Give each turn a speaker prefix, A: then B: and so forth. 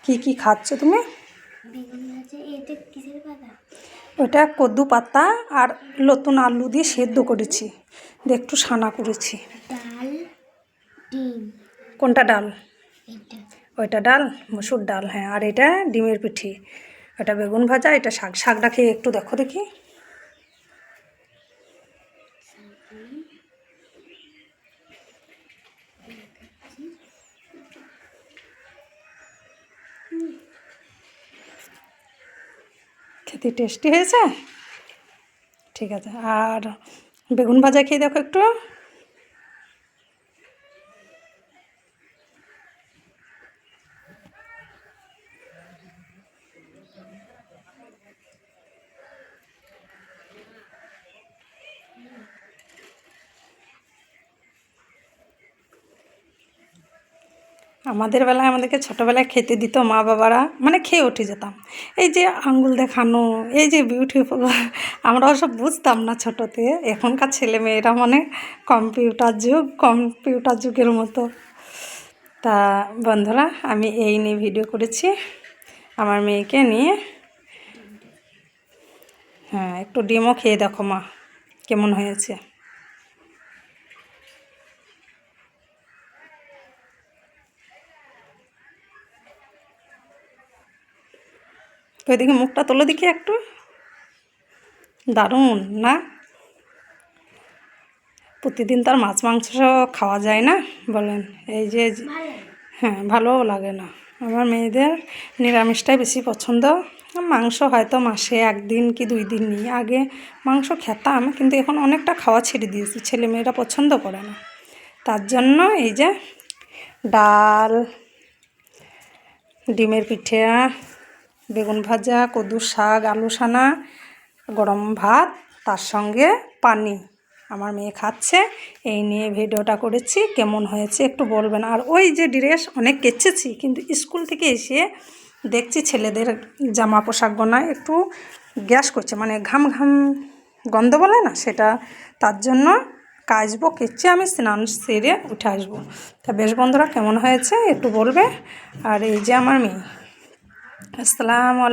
A: কি কি খাচ্ছ তুমি? ওটা কদ্দু পাতা আর নতুন আলু দিয়ে সেদ্ধ করেছি, দিয়ে একটু সানা করেছি।
B: ডাল, ডিম।
A: কোনটা ডাল? ওইটা ডাল, মসুর ডাল, হ্যাঁ। আর এটা ডিমের পিঠি, এটা বেগুন ভাজা, এটা শাক। শাকটা খেয়ে একটু দেখো দেখি। খেতে টেস্টি হয়েছে? ঠিক আছে। আর বেগুন ভাজা খেয়ে দেখো একটু। আমাদের বেলায় আমাদেরকে ছোটোবেলায় খেতে দিত মা বাবারা, মানে খেয়ে উঠে যেতাম। এই যে আঙ্গুল দেখানো, এই যে বিউটিফুল, আমরা ওসব বুঝতাম না ছোটোতে। এখনকার ছেলে মেয়েরা মানে কম্পিউটার যুগের মতো। তা বন্ধুরা, আমি এই নিয়ে ভিডিও করেছি আমার মেয়েকে নিয়ে। হ্যাঁ, একটু ডিমও খেয়ে দেখো মা কেমন হয়েছে। ওই দেখি মুখটা তোলো দেখি একটু। দারুণ না? প্রতিদিন তো আর মাছ মাংস খাওয়া যায় না, বলেন? এই যে হ্যাঁ, ভালোও লাগে না। আমার মেয়েদের নিরামিষটাই বেশি পছন্দ। মাংস হয়তো মাসে 1 দিন কি 2 দিন নিয়ে, আগে মাংস খেতাম, কিন্তু এখন অনেকটা খাওয়া ছেড়ে দিয়েছি, ছেলে মেয়েরা পছন্দ করে না। তার জন্য এই যে ডাল, ডিমের পিঠে, বেগুন ভাজা, কদুর শাক, আলু সানা, গরম ভাত, তার সঙ্গে পানি আমার মেয়ে খাচ্ছে। এই নিয়ে ভিডিওটা করেছি, কেমন হয়েছে একটু বলবেন। আর ওই যে ড্রেস অনেক কেচেছি, কিন্তু স্কুল থেকে এসে দেখছি ছেলেদের জামা পোশাক গোনায় একটু গ্যাস করছে, মানে ঘাম ঘাম গন্ধ বলে না, সেটা। তার জন্য কাচবো, কেচে আমি স্নান সেরে উঠে আসবো। তা বেশ বন্ধুরা, কেমন হয়েছে একটু বলবে। আর এই যে আমার মেয়ে, আসসালামু আলাইকুম।